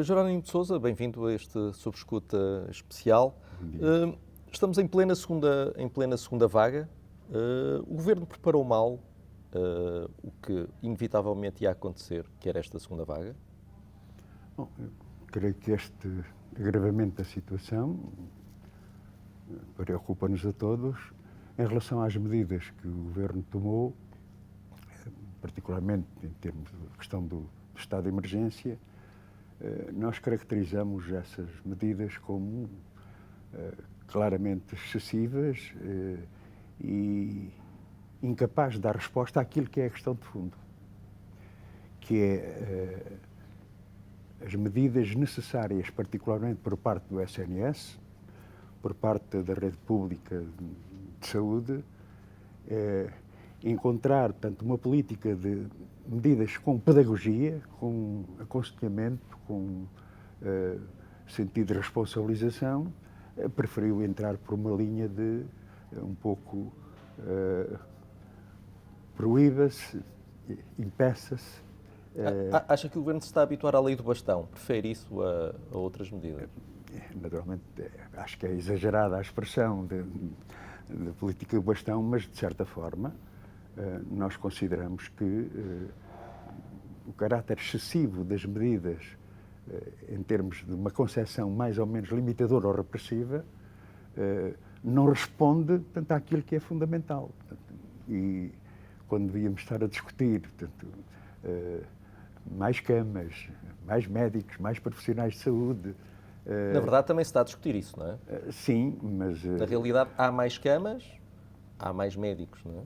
Jerónimo de Sousa, bem-vindo a este Sob Escuta especial. Estamos em plena segunda vaga. O Governo preparou mal o que inevitavelmente ia acontecer, que era esta segunda vaga? Bom, eu creio que este agravamento da situação preocupa-nos a todos em relação às medidas que o Governo tomou, particularmente em termos de questão do estado de emergência. Nós caracterizamos essas medidas como claramente excessivas e incapazes de dar resposta àquilo que é a questão de fundo, que é as medidas necessárias, particularmente por parte do SNS, por parte da rede pública de saúde, encontrar, portanto, uma política de medidas com pedagogia, com aconselhamento, com sentido de responsabilização. Preferiu entrar por uma linha de um pouco proíba-se, impeça-se. Acha que o Governo se está a habituar à lei do bastão? Prefere isso a outras medidas? Naturalmente, acho que é exagerada a expressão de política do bastão, mas, de certa forma, nós consideramos que o caráter excessivo das medidas, em termos de uma concepção mais ou menos limitadora ou repressiva, não responde, portanto, àquilo que é fundamental. E quando devíamos estar a discutir, portanto, mais camas, mais médicos, mais profissionais de saúde. Na verdade, também se está a discutir isso, não é? Sim, mas... Na realidade, há mais camas, há mais médicos, não é?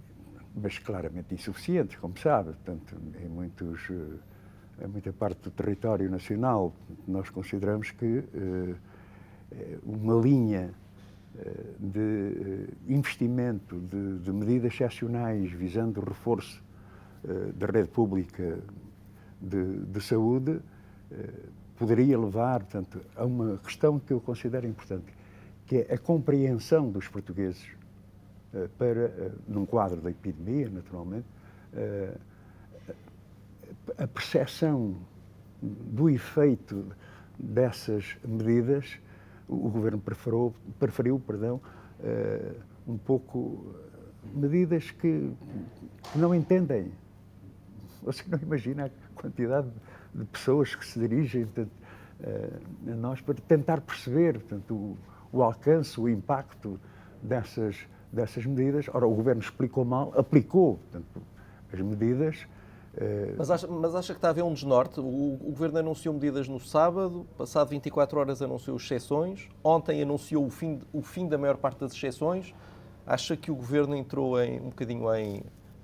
Mas claramente insuficientes, como sabe. Portanto, em muita parte do território nacional, nós consideramos que uma linha de investimento, de medidas excepcionais visando o reforço da rede pública de saúde, poderia levar, portanto, a uma questão que eu considero importante, que é a compreensão dos portugueses para, num quadro da epidemia, naturalmente, a percepção do efeito dessas medidas. O Governo preferiu, um pouco medidas que não entendem. Você não imagina a quantidade de pessoas que se dirigem, portanto, a nós para tentar perceber, portanto, o alcance, o impacto dessas medidas. Ora, o Governo explicou mal, aplicou, portanto, as medidas. Mas acha que está a haver um desnorte? O Governo anunciou medidas no sábado, passado 24 horas anunciou exceções, ontem anunciou o fim da maior parte das exceções. Acha que o Governo entrou um bocadinho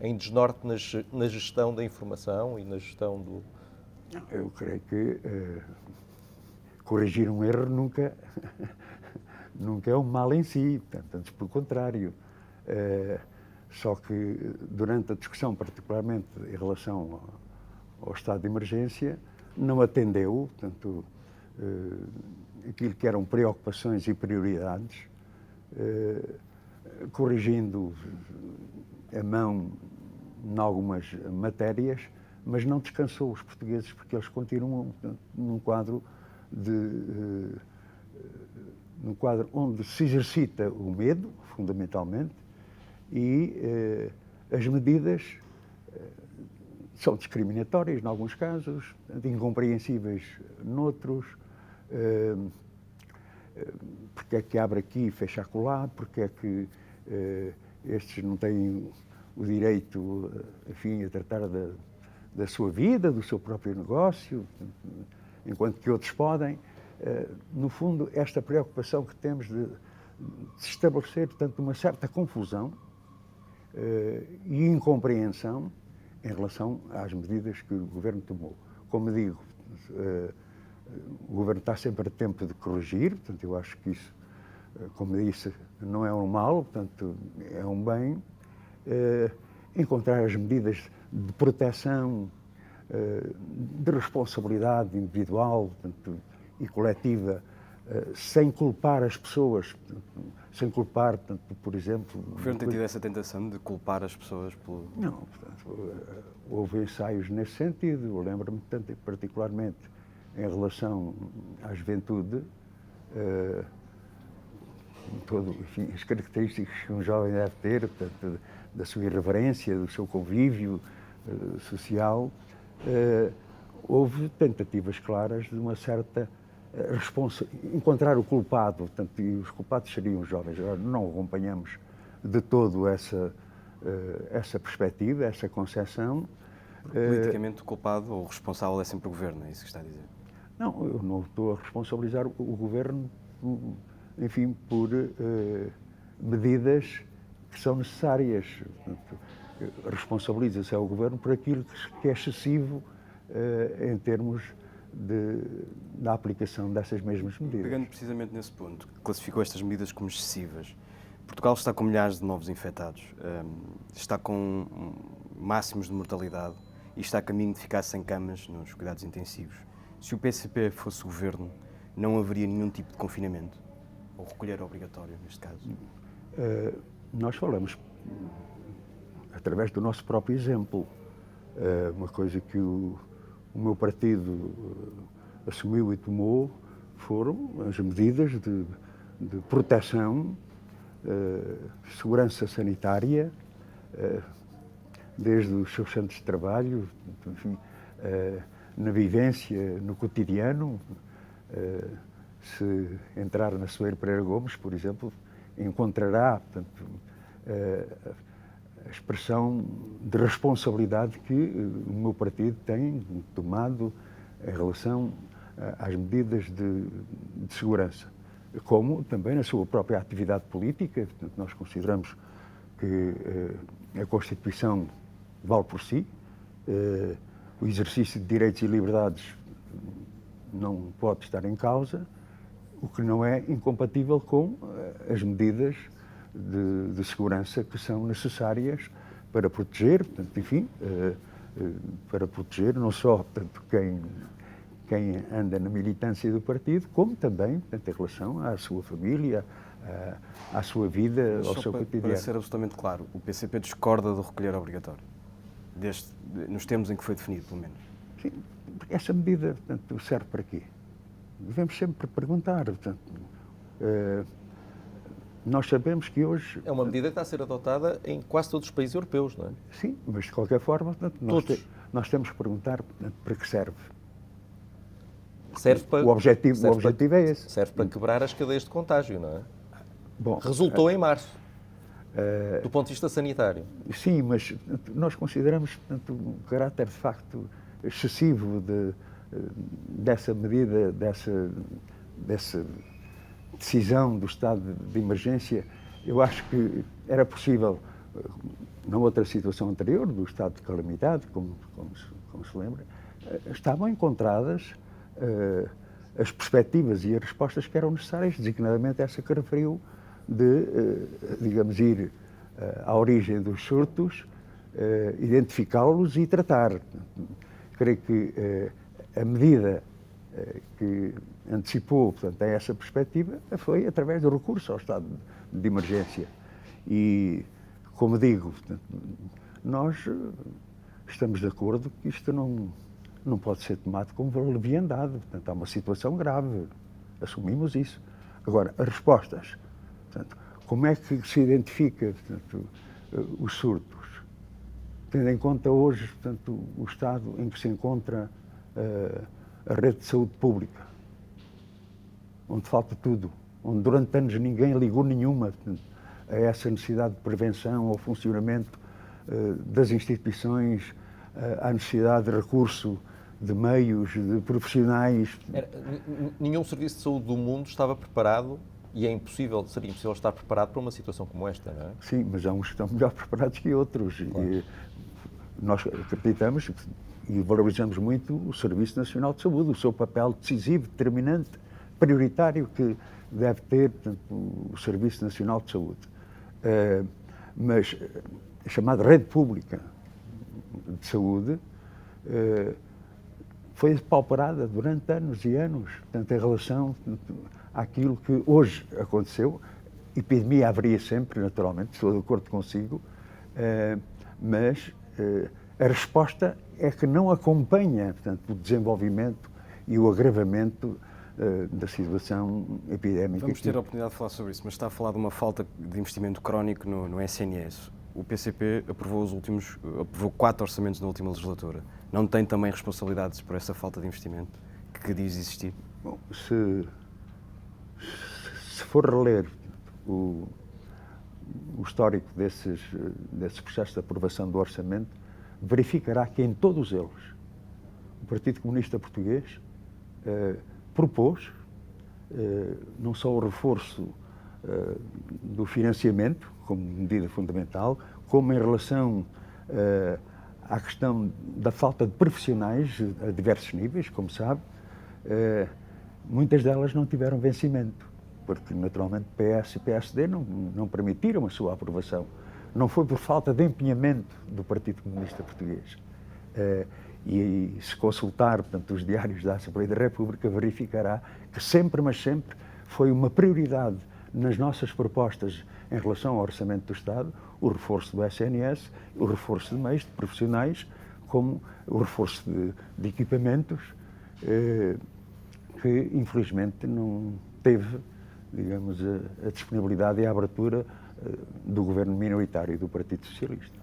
em desnorte na gestão da informação e na gestão do... Eu creio que corrigir um erro nunca é um mal em si, portanto, antes pelo contrário. Só que durante a discussão, particularmente em relação ao estado de emergência, não atendeu, portanto, aquilo que eram preocupações e prioridades, corrigindo a mão em algumas matérias, mas não descansou os portugueses, porque eles continuam, portanto, num quadro onde se exercita o medo, fundamentalmente, e as medidas são discriminatórias, em alguns casos, incompreensíveis noutros. Porque é que abre aqui e fecha acolá? Porque é que estes não têm o direito, enfim, a tratar da sua vida, do seu próprio negócio, enquanto que outros podem. No fundo, esta preocupação que temos de se estabelecer, portanto, uma certa confusão e incompreensão em relação às medidas que o Governo tomou. Como digo, o Governo está sempre a tempo de corrigir, portanto, eu acho que isso, como disse, não é um mal, portanto, é um bem. Encontrar as medidas de proteção, de responsabilidade individual, portanto, e coletiva, sem culpar as pessoas, sem culpar, portanto, por exemplo... O Governo tem tido essa tentação de culpar as pessoas pelo... Não, portanto, houve ensaios nesse sentido. Eu lembro-me, particularmente, em relação à juventude, enfim, as características que um jovem deve ter, portanto, da sua irreverência, do seu convívio social, houve tentativas claras de uma certa encontrar o culpado, portanto, e os culpados seriam os jovens. Agora, não acompanhamos de todo essa perspectiva, essa concepção. Politicamente, o culpado ou o responsável é sempre o Governo, é isso que está a dizer? Não, eu não estou a responsabilizar o Governo, enfim, por medidas que são necessárias. Responsabiliza-se ao Governo por aquilo que é excessivo em termos da aplicação dessas mesmas medidas. Pegando precisamente nesse ponto, classificou estas medidas como excessivas. Portugal está com milhares de novos infectados, está com máximos de mortalidade e está a caminho de ficar sem camas nos cuidados intensivos. Se o PCP fosse o Governo, não haveria nenhum tipo de confinamento? Ou recolher obrigatório, neste caso? Nós falamos através do nosso próprio exemplo. Uma coisa que o meu partido assumiu e tomou foram as medidas de proteção, segurança sanitária, desde os seus centros de trabalho, enfim, na vivência, no cotidiano. Se entrar na Soeiro Pereira Gomes, por exemplo, encontrará, portanto, a expressão de responsabilidade que o meu partido tem tomado em relação às medidas de segurança, como também na sua própria atividade política. Portanto, nós consideramos que a Constituição vale por si, o exercício de direitos e liberdades não pode estar em causa, o que não é incompatível com as medidas de segurança que são necessárias para proteger, portanto, enfim, para proteger não só, portanto, quem anda na militância do partido, como também, portanto, em relação à sua família, à sua vida, ao seu cotidiano. Para ser absolutamente claro, o PCP discorda do recolher obrigatório, nos termos em que foi definido, pelo menos. Sim, porque essa medida, portanto, serve para quê? Devemos sempre perguntar, portanto, nós sabemos que hoje... É uma medida que está a ser adotada em quase todos os países europeus, não é? Sim, mas de qualquer forma, portanto, nós temos que perguntar, portanto, para que serve. O objetivo é esse. Serve para quebrar as cadeias de contágio, não é? Bom, resultou em março, do ponto de vista sanitário. Sim, mas nós consideramos, portanto, um caráter de facto excessivo dessa medida, dessa decisão do estado de emergência. Eu acho que era possível, na outra situação anterior, do estado de calamidade, como se lembra, estavam encontradas as perspectivas e as respostas que eram necessárias, designadamente essa que referiu digamos, ir à origem dos surtos, identificá-los e tratar. Creio que a medida que antecipou, portanto, a essa perspectiva foi através do recurso ao estado de emergência. E, como digo, portanto, nós estamos de acordo que isto não pode ser tomado como leviandade. Portanto, há uma situação grave, assumimos isso. Agora, as respostas, portanto, como é que se identifica, portanto, os surtos? Tendo em conta hoje, portanto, o estado em que se encontra a rede de saúde pública, onde falta tudo, onde durante anos ninguém ligou nenhuma, portanto, a essa necessidade de prevenção, ao funcionamento das instituições, à necessidade de recurso de meios, de profissionais. Nenhum serviço de saúde do mundo estava preparado, e seria impossível estar preparado para uma situação como esta, não é? Sim, mas há uns que estão melhor preparados que outros. Claro. E nós acreditamos e valorizamos muito o Serviço Nacional de Saúde, o seu papel decisivo, determinante, prioritário que deve ter, portanto, o Serviço Nacional de Saúde. Mas a chamada rede pública de saúde foi depauperada durante anos e anos, portanto, em relação àquilo que hoje aconteceu. Epidemia haveria sempre, naturalmente, estou de acordo consigo, mas a resposta é que não acompanha, portanto, o desenvolvimento e o agravamento da situação epidémica. Vamos ter a oportunidade de falar sobre isso, mas está a falar de uma falta de investimento crónico no SNS. O PCP aprovou 4 orçamentos na última legislatura. Não tem também responsabilidades por essa falta de investimento que diz existir? Bom, se for reler o histórico desses processos de aprovação do orçamento, verificará que em todos eles o Partido Comunista Português propôs não só o reforço do financiamento como medida fundamental, como em relação à questão da falta de profissionais a diversos níveis, como sabe, muitas delas não tiveram vencimento, porque naturalmente PS e PSD não permitiram a sua aprovação. Não foi por falta de empenhamento do Partido Comunista Português. E se consultar, portanto, os diários da Assembleia da República, verificará que sempre, mas sempre, foi uma prioridade nas nossas propostas em relação ao Orçamento do Estado, o reforço do SNS, o reforço de meios, de profissionais, como o reforço de equipamentos, que infelizmente não teve, digamos, a disponibilidade e a abertura do governo minoritário do Partido Socialista.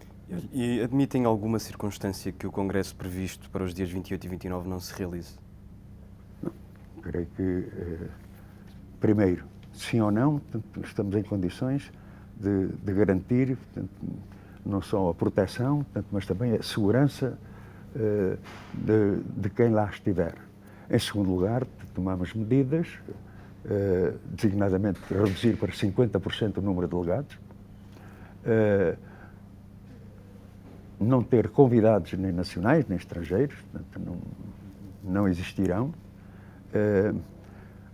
E admitem alguma circunstância que o Congresso previsto para os dias 28 e 29 não se realize? Não. Creio que, primeiro, sim ou não, portanto, estamos em condições de garantir, portanto, não só a proteção, portanto, mas também a segurança de quem lá estiver. Em segundo lugar, tomamos medidas, designadamente reduzir para 50% o número de delegados, não ter convidados nem nacionais nem estrangeiros, portanto, não existirão.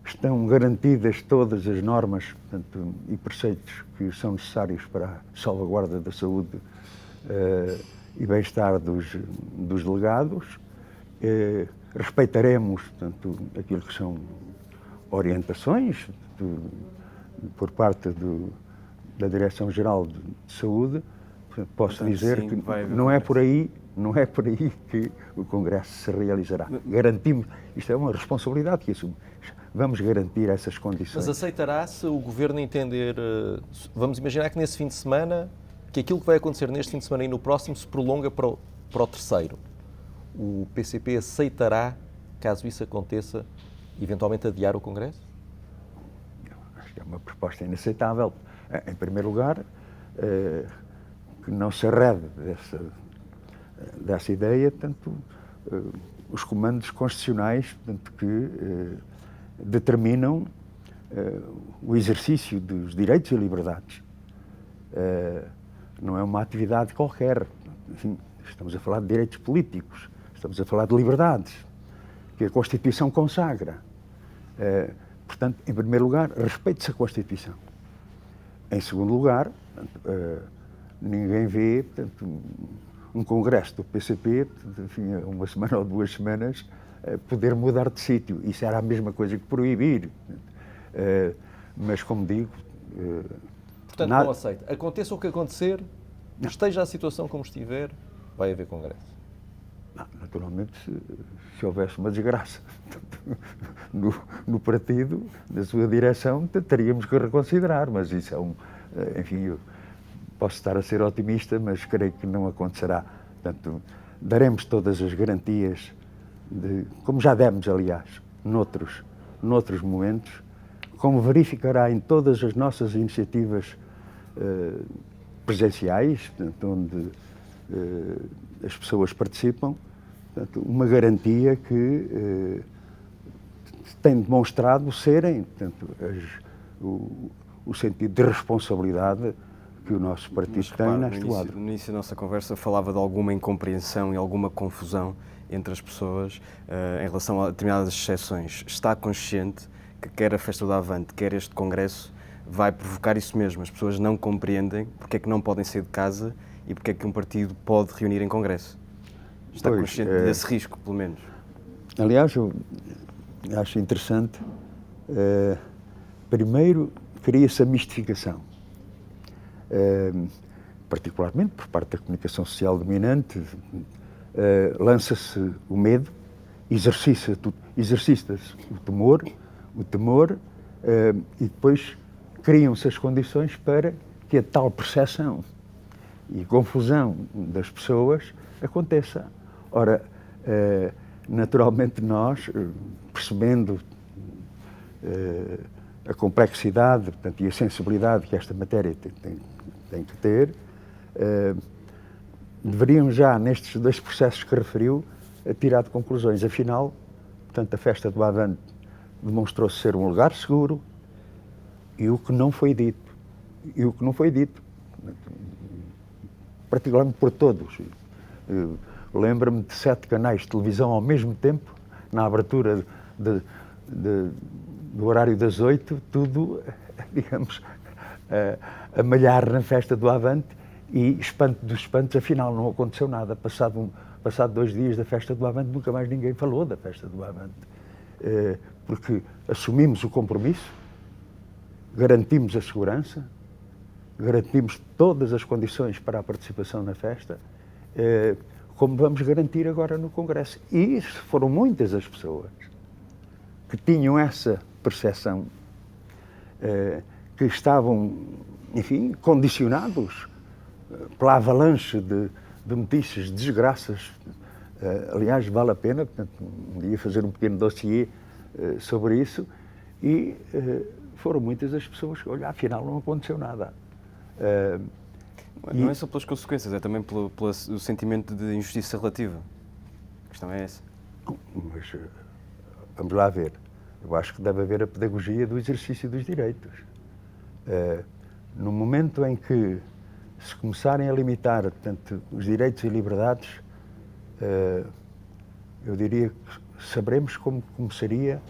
Estão garantidas todas as normas, portanto, e preceitos que são necessários para a salvaguarda da saúde e bem-estar dos delegados. Respeitaremos, portanto, aquilo que são orientações por parte da Direção-Geral de Saúde. Posso portanto, dizer que não é por aí que o Congresso se realizará. Garantimos, isto é uma responsabilidade que assumimos. Vamos garantir essas condições. Mas aceitará se o Governo entender, vamos imaginar que nesse fim de semana, que aquilo que vai acontecer neste fim de semana e no próximo se prolonga para o terceiro. O PCP aceitará, caso isso aconteça, eventualmente adiar o Congresso? Acho que é uma proposta inaceitável. Em primeiro lugar, que não se arrede dessa ideia, portanto, os comandos constitucionais, portanto, que determinam o exercício dos direitos e liberdades. Não é uma atividade qualquer. Enfim, estamos a falar de direitos políticos, estamos a falar de liberdades, que a Constituição consagra. Portanto, em primeiro lugar, respeite-se a Constituição. Em segundo lugar, ninguém vê, portanto, um congresso do PCP, enfim, uma semana ou 2 semanas, poder mudar de sítio. Isso era a mesma coisa que proibir. Mas, como digo... Portanto, não aceita. Aconteça o que acontecer, esteja a situação como estiver, vai haver congresso. Não, naturalmente, se houvesse uma desgraça no partido, na sua direção, teríamos que reconsiderar, mas isso é enfim, eu posso estar a ser otimista, mas creio que não acontecerá. Portanto, daremos todas as garantias, como já demos, aliás, noutros momentos, como verificará em todas as nossas iniciativas presenciais, portanto, onde as pessoas participam, portanto, uma garantia que tem demonstrado serem, portanto, o sentido de responsabilidade que o nosso partido tem neste quadro. No início da nossa conversa falava de alguma incompreensão e alguma confusão entre as pessoas em relação a determinadas exceções. Está consciente que quer a Festa do Avante, quer este Congresso, vai provocar isso mesmo? As pessoas não compreendem porque é que não podem sair de casa e porque é que um partido pode reunir em Congresso. Está consciente desse risco, pelo menos? Aliás, eu acho interessante, primeiro, cria-se a mistificação. Particularmente por parte da comunicação social dominante, lança-se o medo exercita-se o temor e depois criam-se as condições para que a tal percepção e confusão das pessoas aconteça. Ora, naturalmente nós, percebendo a complexidade, portanto, e a sensibilidade que esta matéria tem que ter, deveriam já, nestes 2 processos que referiu, tirar de conclusões. Afinal, portanto, a festa do Avante demonstrou-se ser um lugar seguro e o que não foi dito, particularmente por todos. Lembro-me de 7 canais de televisão ao mesmo tempo, na abertura do horário das 8, tudo, digamos, a malhar na festa do Avante e, espanto dos espantos, afinal não aconteceu nada. Passado 2 dias da festa do Avante, nunca mais ninguém falou da festa do Avante. Porque assumimos o compromisso, garantimos a segurança, garantimos todas as condições para a participação na festa, como vamos garantir agora no Congresso. E foram muitas as pessoas que tinham essa percepção, que estavam, enfim, condicionados pela avalanche de notícias, de desgraças. Aliás, vale a pena, portanto, um dia fazer um pequeno dossiê sobre isso, e foram muitas as pessoas que, olha, afinal não aconteceu nada. Não é só pelas consequências, é também pelo sentimento de injustiça relativa. A questão é essa. Mas vamos lá ver. Eu acho que deve haver a pedagogia do exercício dos direitos. No momento em que se começarem a limitar, portanto, os direitos e liberdades, eu diria que saberemos como começaria,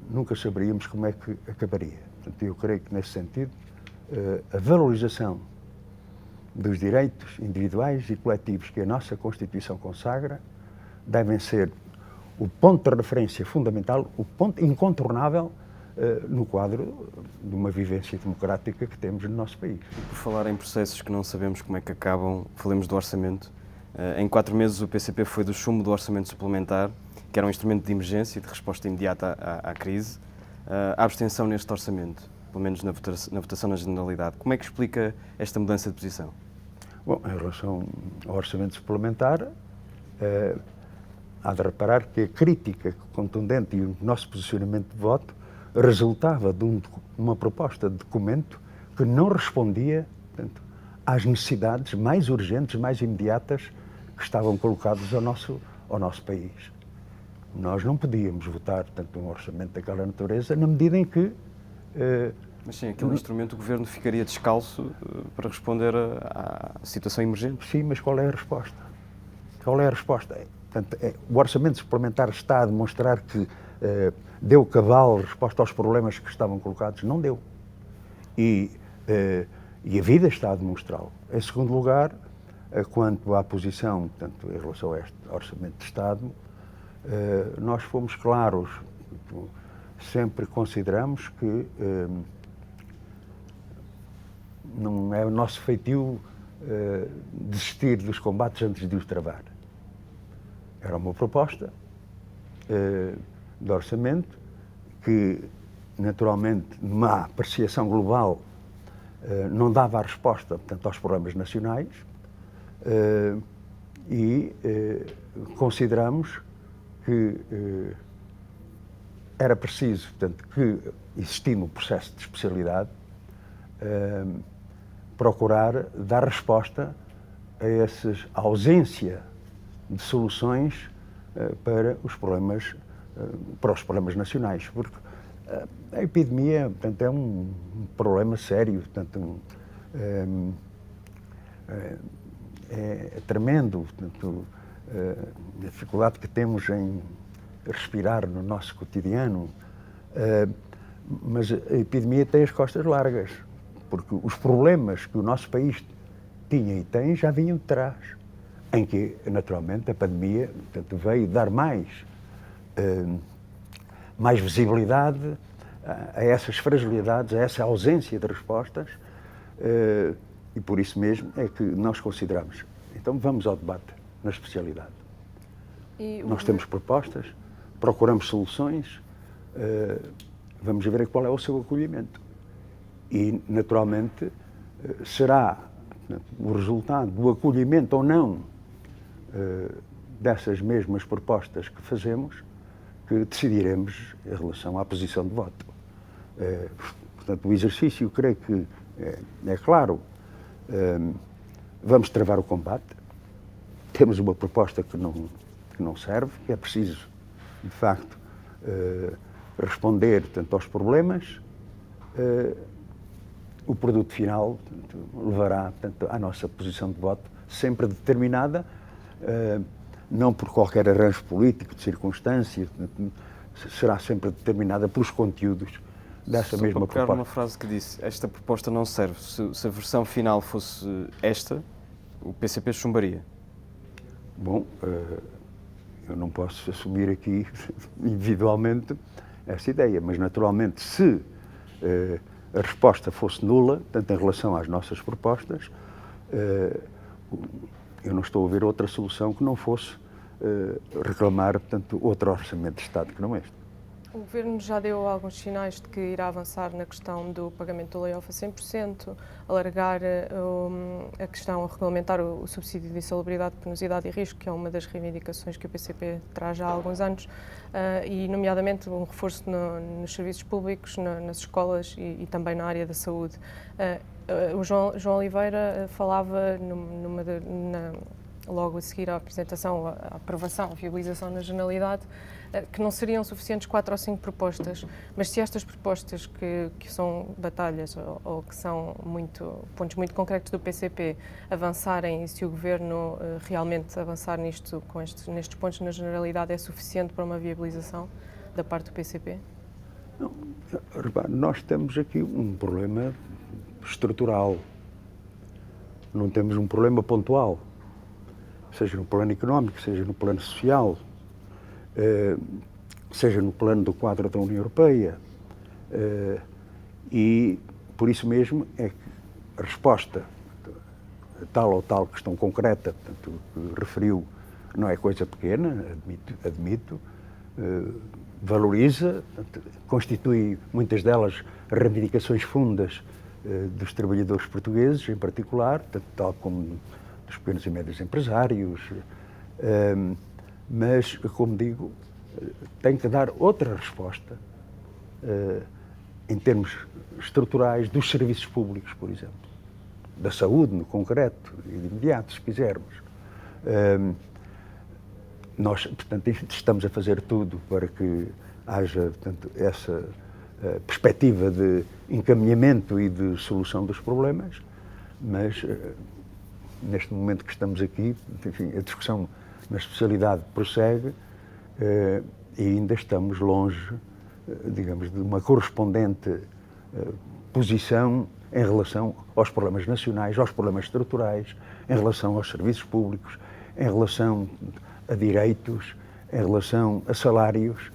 nunca saberíamos como é que acabaria. Portanto, eu creio que, nesse sentido, a valorização dos direitos individuais e coletivos que a nossa Constituição consagra devem ser o ponto de referência fundamental, o ponto incontornável no quadro de uma vivência democrática que temos no nosso país. Por falar em processos que não sabemos como é que acabam, falemos do orçamento. Em 4 meses o PCP foi do chumbo do orçamento suplementar, que era um instrumento de emergência e de resposta imediata à crise, à abstenção neste orçamento, pelo menos na votação na Generalidade. Como é que explica esta mudança de posição? Bom, em relação ao orçamento suplementar, há de reparar que a crítica contundente e o nosso posicionamento de voto resultava de uma proposta de documento que não respondia, portanto, às necessidades mais urgentes, mais imediatas que estavam colocadas ao nosso país. Nós não podíamos votar, portanto, um orçamento daquela natureza na medida em que... Mas sim, aquele instrumento o Governo ficaria descalço para responder à situação emergente. Sim, mas qual é a resposta? Qual é a resposta? Portanto, o orçamento suplementar está a demonstrar que deu cabal resposta aos problemas que estavam colocados? Não deu. E a vida está a demonstrá-lo. Em segundo lugar, quanto à posição, portanto, em relação a este orçamento de Estado, nós fomos claros, sempre consideramos que não é o nosso feitio desistir dos combates antes de os travar. Era uma proposta de orçamento que, naturalmente, numa apreciação global, não dava a resposta, portanto, aos problemas nacionais e consideramos que era preciso, portanto, que, existindo um processo de especialidade, procurar dar resposta a essa ausência de soluções para os problemas nacionais, porque a epidemia, portanto, é um problema sério, portanto, é tremendo, portanto, a dificuldade que temos em respirar no nosso cotidiano, mas a epidemia tem as costas largas, porque os problemas que o nosso país tinha e tem já vinham de trás, em que, naturalmente, a pandemia, portanto, veio dar mais visibilidade a essas fragilidades, a essa ausência de respostas, e por isso mesmo é que nós consideramos. Então vamos ao debate na especialidade. Nós temos propostas, procuramos soluções, vamos ver qual é o seu acolhimento. E, naturalmente, será o resultado do acolhimento ou não dessas mesmas propostas que fazemos que decidiremos em relação à posição de voto. Portanto, o exercício, creio que é claro. Vamos travar o combate. Temos uma proposta que não serve, que é preciso, de facto, responder, portanto, aos problemas. O produto final, portanto, levará, portanto, à nossa posição de voto, sempre determinada, não por qualquer arranjo político, de circunstância, será sempre determinada pelos conteúdos dessa mesma proposta. Só uma frase que disse, esta proposta não serve. Se a versão final fosse esta, o PCP chumbaria. Bom, eu não posso assumir aqui individualmente essa ideia, mas naturalmente se a resposta fosse nula, tanto em relação às nossas propostas, eu não estou a ver outra solução que não fosse reclamar, portanto, outro orçamento de Estado que não este. O Governo já deu alguns sinais de que irá avançar na questão do pagamento do layoff a 100%, alargar a questão, a regulamentar o subsídio de insalubridade, penosidade e risco, que é uma das reivindicações que o PCP traz já há alguns anos, e nomeadamente um reforço nos serviços públicos, nas escolas e também na área da saúde. O João Oliveira falava logo a seguir à apresentação, à aprovação, à viabilização na Generalidade, que não seriam suficientes 4 ou 5 propostas, mas se estas propostas que são batalhas ou que são pontos muito concretos do PCP avançarem e se o Governo realmente avançar nestes pontos na Generalidade, é suficiente para uma viabilização da parte do PCP? Não, nós temos aqui um problema estrutural, não temos um problema pontual, seja no plano económico, seja no plano social, seja no plano do quadro da União Europeia, e por isso mesmo é que a resposta a tal ou tal questão concreta, portanto, que referiu, não é coisa pequena, admito, valoriza, portanto, constitui muitas delas reivindicações fundas dos trabalhadores portugueses, em particular, tal como dos pequenos e médios empresários, mas, como digo, tem que dar outra resposta em termos estruturais dos serviços públicos, por exemplo, da saúde, no concreto, e de imediato, se quisermos. Nós, portanto, estamos a fazer tudo para que haja, portanto, essa perspectiva de encaminhamento e de solução dos problemas, mas neste momento que estamos aqui, enfim, a discussão na especialidade prossegue e ainda estamos longe, digamos, de uma correspondente posição em relação aos problemas nacionais, aos problemas estruturais, em relação aos serviços públicos, em relação a direitos, em relação a salários,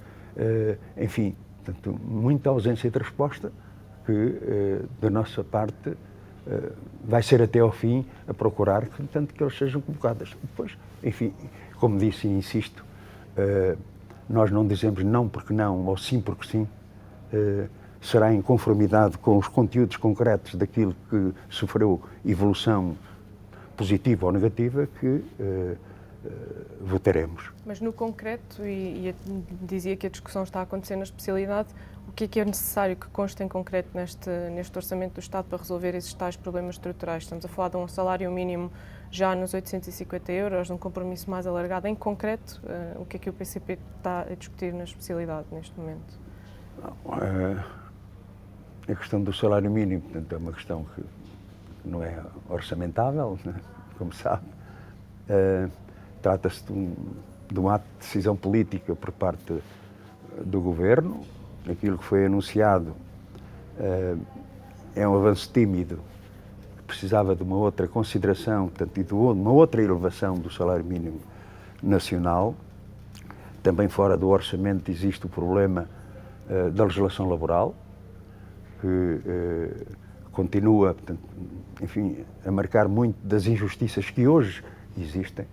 enfim, portanto, muita ausência de resposta que, da nossa parte, vai ser até ao fim a procurar que, tanto que eles sejam colocadas. Depois, enfim, como disse e insisto, nós não dizemos não porque não ou sim porque sim, será em conformidade com os conteúdos concretos daquilo que sofreu evolução positiva ou negativa que votaremos. Mas no concreto, e dizia que a discussão está a acontecer na especialidade, o que é necessário que conste em concreto neste orçamento do Estado para resolver esses tais problemas estruturais? Estamos a falar de um salário mínimo já nos 850 euros, de um compromisso mais alargado. Em concreto, o que é que o PCP está a discutir na especialidade neste momento? A questão do salário mínimo, portanto, é uma questão que não é orçamentável, né? Como sabe. Trata-se de um ato de decisão política por parte do Governo. Aquilo que foi anunciado é um avanço tímido, que precisava de uma outra consideração, portanto, e de uma outra elevação do salário mínimo nacional. Também fora do orçamento existe o problema da legislação laboral, que continua, portanto, enfim, a marcar muito das injustiças que hoje existem.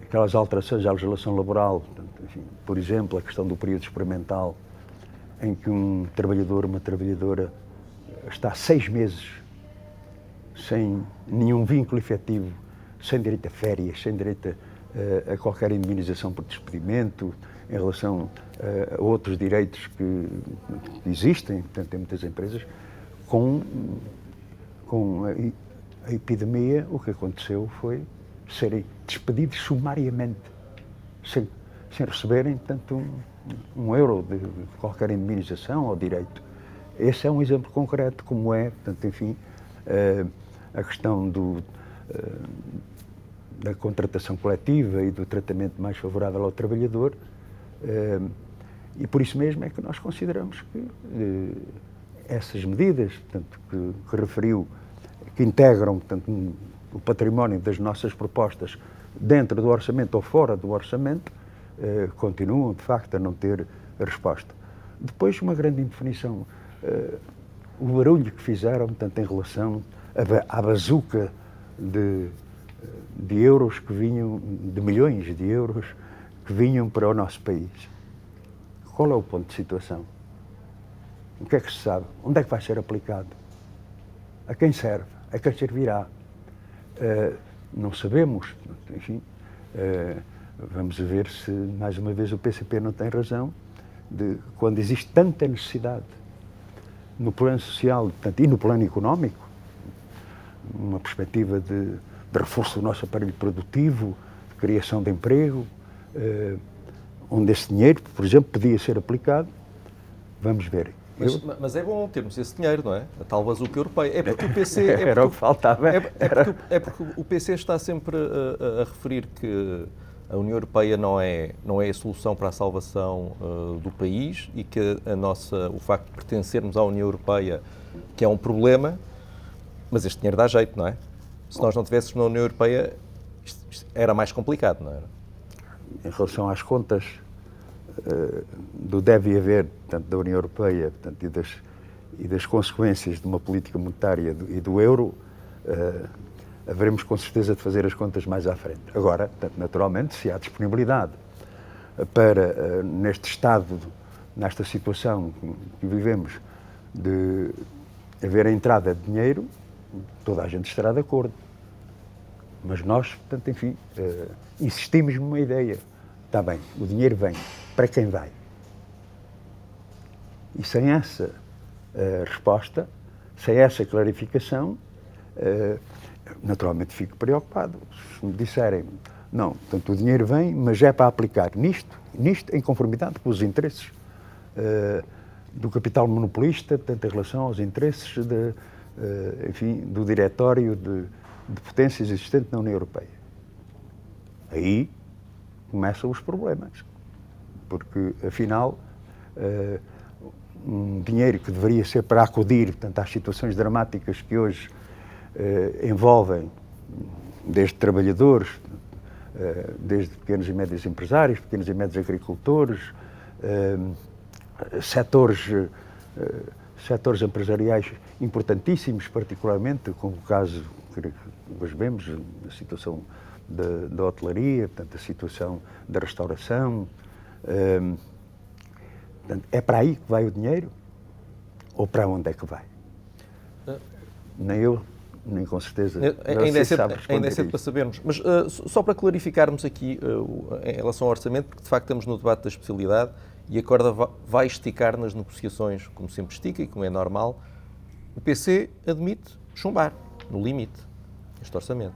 aquelas alterações à legislação laboral, portanto, enfim, por exemplo, a questão do período experimental, em que um trabalhador, uma trabalhadora, está 6 meses sem nenhum vínculo efetivo, sem direito a férias, sem direito a qualquer indemnização por despedimento, em relação a outros direitos que existem, portanto, em muitas empresas, com a epidemia, o que aconteceu foi serem despedidos sumariamente, sem receberem, portanto, um euro de qualquer indemnização ou direito. Esse é um exemplo concreto, como é, portanto, enfim, a questão da contratação coletiva e do tratamento mais favorável ao trabalhador, e por isso mesmo é que nós consideramos que essas medidas, portanto, que referiu, que integram, portanto, o património das nossas propostas dentro do orçamento ou fora do orçamento, continuam, de facto, a não ter resposta. Depois, uma grande indefinição. O barulho que fizeram, portanto, em relação à bazuca de euros que vinham, de milhões de euros que vinham para o nosso país. Qual é o ponto de situação? O que é que se sabe? Onde é que vai ser aplicado? A quem serve? A quem servirá? Não sabemos. Enfim, vamos ver se, mais uma vez, o PCP não tem razão de, quando existe tanta necessidade no plano social, portanto, e no plano económico, uma perspectiva de reforço do nosso aparelho produtivo, de criação de emprego, onde esse dinheiro, por exemplo, podia ser aplicado. Vamos ver. Mas é bom termos esse dinheiro, não é? A tal bazuca europeia. É porque o PC... Era o que faltava. É porque o PC está sempre a referir que a União Europeia não é a solução para a salvação do país e que o facto de pertencermos à União Europeia que é um problema, mas este dinheiro dá jeito, não é? Se nós não estivéssemos na União Europeia, isto era mais complicado, não era? Em relação às contas do deve e haver, portanto, da União Europeia, portanto, e das consequências de uma política monetária e do euro, haveremos com certeza de fazer as contas mais à frente. Agora, portanto, naturalmente, se há disponibilidade para, neste estado, nesta situação que vivemos, de haver a entrada de dinheiro, toda a gente estará de acordo. Mas nós, portanto, enfim, insistimos numa ideia. Está bem, o dinheiro vem. Para quem vai? E sem essa resposta, sem essa clarificação, naturalmente fico preocupado. Se me disserem, não, portanto, o dinheiro vem, mas é para aplicar nisto em conformidade com os interesses do capital monopolista, portanto, em relação aos interesses enfim, do diretório de potências existente na União Europeia. Aí começam os problemas, porque, afinal, um dinheiro que deveria ser para acudir, portanto, às situações dramáticas que hoje envolvem desde trabalhadores, desde pequenos e médios empresários, pequenos e médios agricultores, setores empresariais importantíssimos, particularmente, como o caso que hoje vemos, a situação da hotelaria, portanto, a situação da restauração. Portanto, é para aí que vai o dinheiro? Ou para onde é que vai? Nem eu, nem com certeza. Ainda é cedo para sabermos. Mas só para clarificarmos aqui em relação ao orçamento, porque de facto estamos no debate da especialidade e a corda vai esticar nas negociações, como sempre estica e como é normal. O PC admite chumbar, no limite, este orçamento.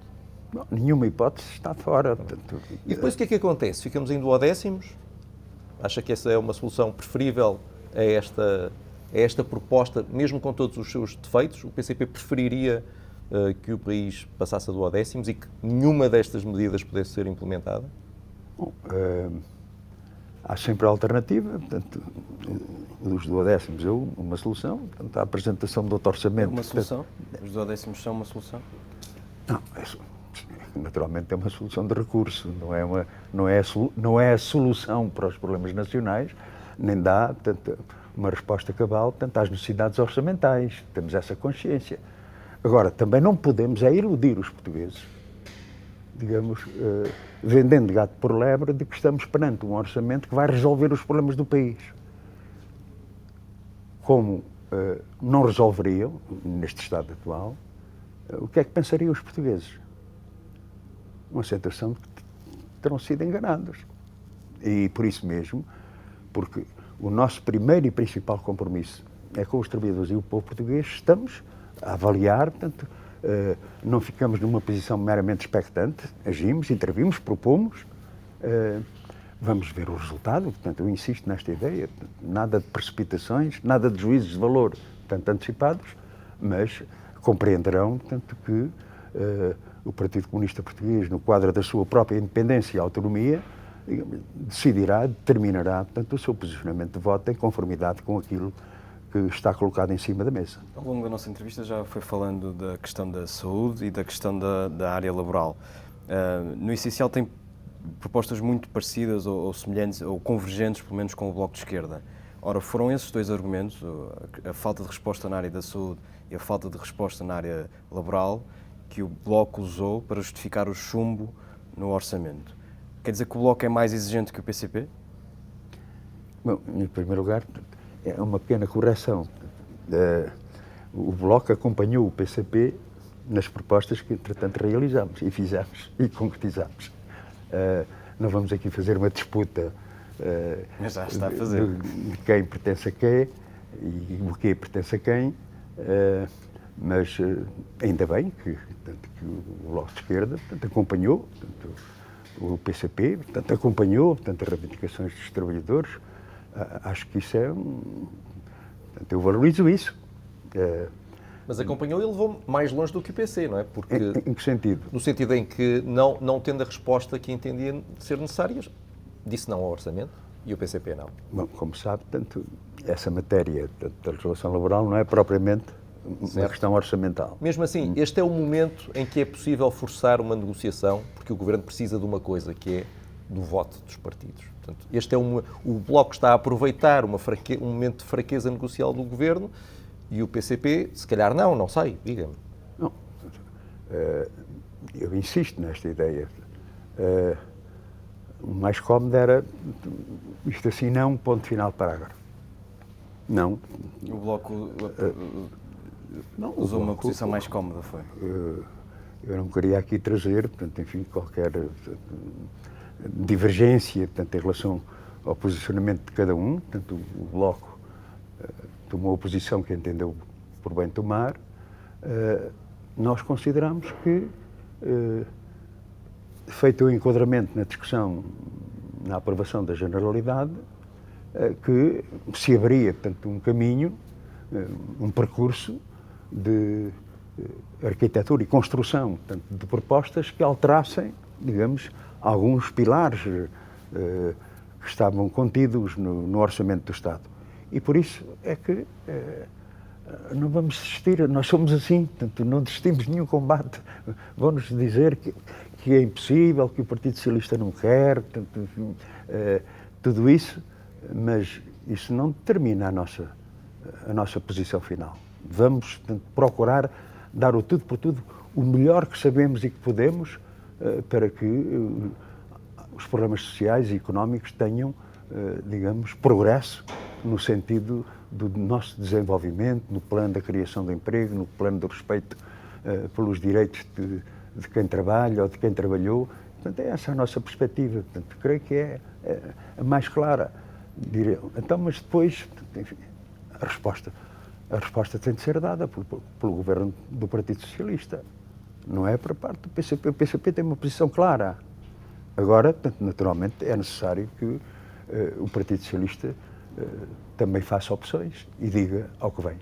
Não, nenhuma hipótese está fora. Portanto, e depois o que é que acontece? Ficamos em duodécimos? Acha que essa é uma solução preferível a esta proposta, mesmo com todos os seus defeitos? O PCP preferiria que o país passasse a duodécimos e que nenhuma destas medidas pudesse ser implementada? Bom, há sempre a alternativa, portanto, os duodécimos é uma solução, portanto, a apresentação do outro orçamento... É uma solução? Os duodécimos são uma solução? Não, naturalmente é uma solução de recurso, não é a solução para os problemas nacionais, nem dá, portanto, uma resposta cabal, portanto, às necessidades orçamentais, temos essa consciência. Agora, também não podemos iludir os portugueses, digamos, vendendo gato por lebre, de que estamos perante um orçamento que vai resolver os problemas do país. Como não resolveriam, neste estado atual, o que é que pensariam os portugueses? Uma sensação de que terão sido enganados. E por isso mesmo, porque o nosso primeiro e principal compromisso é com os trabalhadores e o povo português, estamos a avaliar, portanto, não ficamos numa posição meramente expectante, agimos, intervimos, propomos, vamos ver o resultado. Portanto, eu insisto nesta ideia, nada de precipitações, nada de juízos de valor, tanto antecipados, mas compreenderão, portanto, que o Partido Comunista Português, no quadro da sua própria independência e autonomia, decidirá, determinará, portanto, o seu posicionamento de voto em conformidade com aquilo que está colocado em cima da mesa. Ao longo da nossa entrevista já foi falando da questão da saúde e da questão da área laboral. No essencial tem propostas muito parecidas ou semelhantes, ou convergentes, pelo menos, com o Bloco de Esquerda. Ora, foram esses dois argumentos, a falta de resposta na área da saúde e a falta de resposta na área laboral, que o Bloco usou para justificar o chumbo no orçamento. Quer dizer que o Bloco é mais exigente que o PCP? Bom, em primeiro lugar, é uma pequena correção. O Bloco acompanhou o PCP nas propostas que, entretanto, realizamos e fizemos e concretizamos. Não vamos aqui fazer uma disputa mas já está a fazer. De quem pertence a quem e o que pertence a quem, mas ainda bem que o Bloco de Esquerda acompanhou o PCP, acompanhou as reivindicações dos trabalhadores. Acho que isso eu valorizo isso. Mas acompanhou e levou mais longe do que o PC, não é? Porque, em que sentido? No sentido em que, não tendo a resposta que entendia ser necessária, disse não ao orçamento e o PCP não. Bom, como sabe, essa matéria da legislação laboral não é propriamente uma questão orçamental. Mesmo assim, este é o momento em que é possível forçar uma negociação, porque o Governo precisa de uma coisa, que é do voto dos partidos. Portanto, este é o Bloco está a aproveitar um momento de fraqueza negocial do Governo e o PCP, se calhar não sei, diga-me. Não, eu insisto nesta ideia. O mais cómodo era, isto assim não, ponto final, parágrafo. Não. O Bloco usou uma posição mais cómoda, foi? Eu não queria aqui trazer, portanto, enfim, qualquer divergência, portanto, em relação ao posicionamento de cada um. Portanto, o Bloco tomou a posição que entendeu por bem tomar. Nós consideramos que, feito o enquadramento na discussão, na aprovação da generalidade, que se abria, portanto, um caminho, um percurso de arquitetura e construção, portanto, de propostas que alterassem, digamos, alguns pilares que estavam contidos no orçamento do Estado. E por isso é que não vamos desistir, nós somos assim, portanto, não desistimos de nenhum combate. Vão-nos dizer que é impossível, que o Partido Socialista não quer, portanto, enfim, tudo isso, mas isso não determina a nossa posição final. Vamos, portanto, procurar dar o tudo por tudo, o melhor que sabemos e que podemos, para que os problemas sociais e económicos tenham, digamos, progresso no sentido do nosso desenvolvimento, no plano da criação de emprego, no plano do respeito pelos direitos de quem trabalha ou de quem trabalhou. Portanto, é essa a nossa perspectiva. Portanto, creio que é a mais clara. Direi. Então, mas depois, enfim, a resposta tem de ser dada pelo governo do Partido Socialista. Não é por parte do PCP. O PCP tem uma posição clara. Agora, portanto, naturalmente, é necessário que o Partido Socialista também faça opções e diga ao que vem.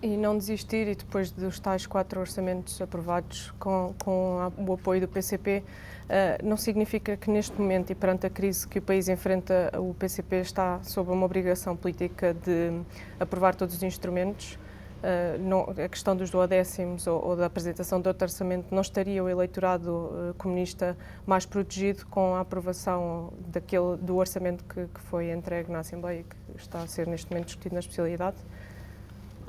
E não desistir, e depois dos tais 4 orçamentos aprovados com o apoio do PCP, não significa que neste momento e perante a crise que o país enfrenta, o PCP está sob uma obrigação política de aprovar todos os instrumentos? A questão dos duodécimos ou da apresentação de outro orçamento, não estaria o eleitorado comunista mais protegido com a aprovação do orçamento que foi entregue na Assembleia e que está a ser neste momento discutido na especialidade?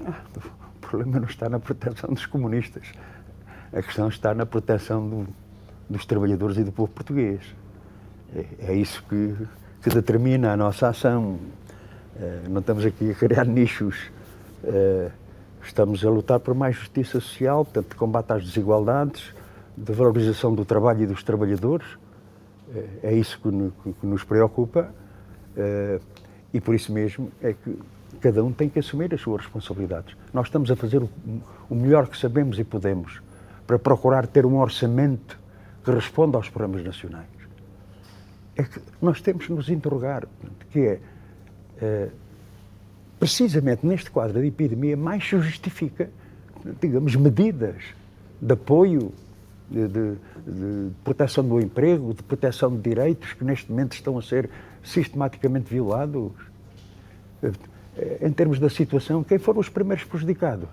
O problema não está na proteção dos comunistas. A questão está na proteção dos trabalhadores e do povo português. É isso que determina a nossa ação. Não estamos aqui a criar nichos. Estamos a lutar por mais justiça social, portanto, de combate às desigualdades, de valorização do trabalho e dos trabalhadores. É isso que nos preocupa. E por isso mesmo é que cada um tem que assumir as suas responsabilidades. Nós estamos a fazer o melhor que sabemos e podemos para procurar ter um orçamento que responda aos problemas nacionais. É que nós temos que nos interrogar, que precisamente neste quadro de epidemia mais se justifica, digamos, medidas de apoio, de proteção do emprego, de proteção de direitos que neste momento estão a ser sistematicamente violados. Em termos da situação, quem foram os primeiros prejudicados?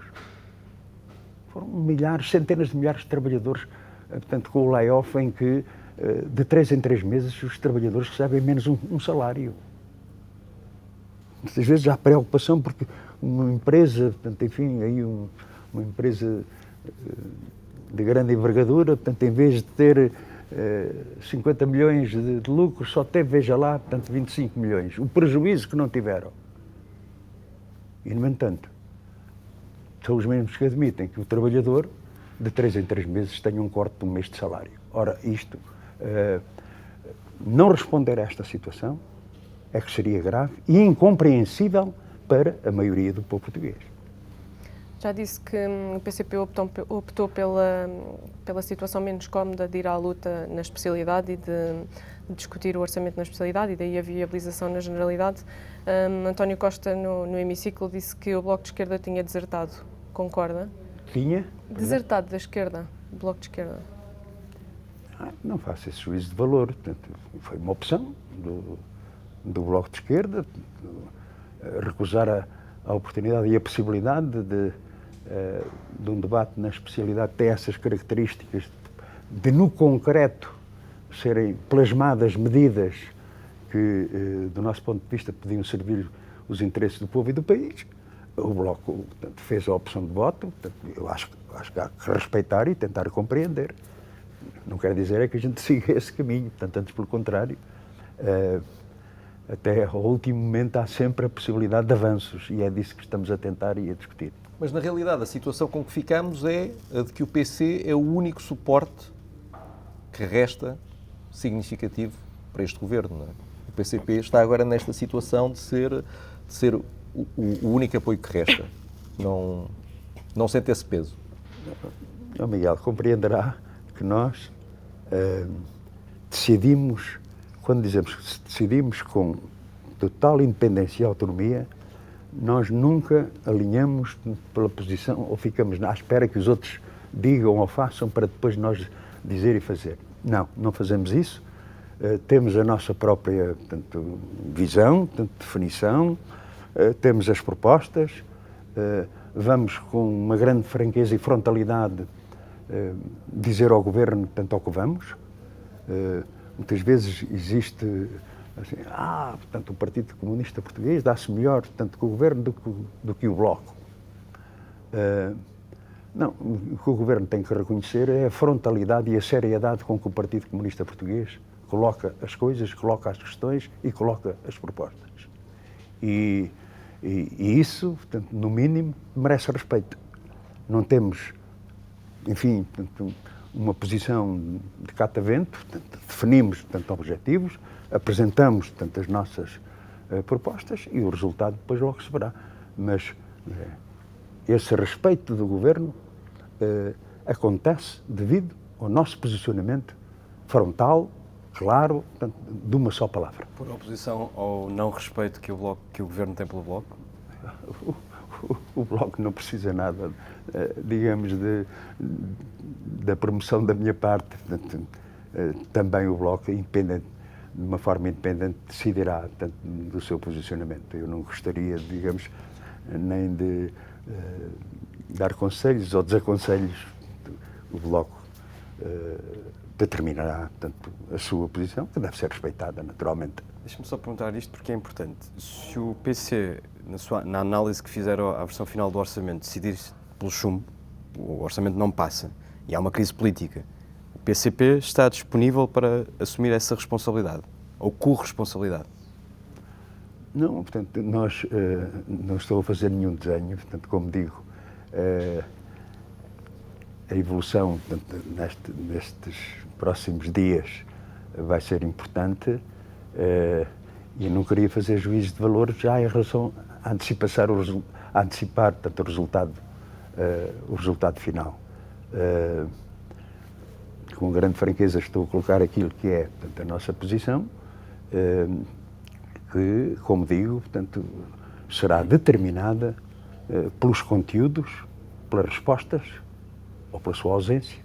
Foram milhares, centenas de milhares de trabalhadores, portanto, com o layoff em que de 3 em 3 meses os trabalhadores recebem menos um salário. Muitas vezes há preocupação porque uma empresa, portanto, enfim, aí uma empresa de grande envergadura, portanto, em vez de ter 50 milhões de lucro, só teve, veja lá, portanto, 25 milhões. O prejuízo que não tiveram. E, no entanto, são os mesmos que admitem que o trabalhador, de 3 em 3 meses, tenha um corte de um mês de salário. Ora, isto, não responder a esta situação é que seria grave e incompreensível para a maioria do povo português. Já disse que o PCP optou pela situação menos cómoda de ir à luta na especialidade e de discutir o orçamento na especialidade e daí a viabilização na generalidade. António Costa, no hemiciclo, disse que o Bloco de Esquerda tinha desertado. Concorda? Tinha? Desertado da esquerda, o Bloco de Esquerda. Não faço esse juízo de valor. Portanto, foi uma opção do Bloco de Esquerda recusar a oportunidade e a possibilidade de um debate na especialidade ter essas características de no concreto serem plasmadas medidas que, do nosso ponto de vista, podiam servir os interesses do povo e do país. O Bloco, portanto, fez a opção de voto. Portanto, eu acho que há que respeitar e tentar compreender. Não quer dizer é que a gente siga esse caminho, portanto, antes pelo contrário. Até ao último momento há sempre a possibilidade de avanços e é disso que estamos a tentar e a discutir. Mas, na realidade, a situação com que ficamos é a de que o PC é o único suporte que resta significativo para este governo. Não é? O PCP está agora nesta situação de ser o único apoio que resta. Não sente esse peso. Miguel, compreenderá que nós decidimos, quando dizemos que decidimos com total independência e autonomia, nós nunca alinhamos pela posição ou ficamos à espera que os outros digam ou façam para depois nós dizer e fazer. Não fazemos isso. Temos a nossa própria, portanto, visão, portanto, definição, temos as propostas, vamos com uma grande franqueza e frontalidade dizer ao Governo, portanto, ao que vamos. Muitas vezes existe assim, portanto, o Partido Comunista Português dá-se melhor, portanto, com o Governo do que o Bloco. Não, o que o Governo tem que reconhecer é a frontalidade e a seriedade com que o Partido Comunista Português coloca as coisas, coloca as questões e coloca as propostas. E isso, portanto, no mínimo, merece respeito. Não temos, enfim, portanto, uma posição de catavento, portanto, definimos, portanto, objetivos, apresentamos, portanto, as nossas propostas e o resultado depois logo se verá. Mas esse respeito do Governo acontece devido ao nosso posicionamento frontal, claro, portanto, de uma só palavra. Por oposição ao não respeito que o Governo tem pelo Bloco? O Bloco não precisa nada, digamos, da promoção da minha parte. Portanto, também o Bloco, independente, de uma forma independente, decidirá, portanto, do seu posicionamento. Eu não gostaria, digamos, nem de dar conselhos ou desaconselhos. O Bloco determinará, portanto, a sua posição, que deve ser respeitada, naturalmente. Deixa-me só perguntar isto porque é importante. Se o PC, na análise que fizeram à versão final do orçamento, decidir pelo chumbo, o orçamento não passa e há uma crise política, o PCP está disponível para assumir essa responsabilidade, ou corresponsabilidade? Não, portanto, nós não estou a fazer nenhum desenho, portanto, como digo, a evolução, portanto, nestes próximos dias vai ser importante e eu não queria fazer juízo de valor já em relação a antecipar portanto, o resultado final. Com grande franqueza estou a colocar aquilo que é portanto, a nossa posição, que, como digo, portanto, será determinada pelos conteúdos, pelas respostas ou pela sua ausência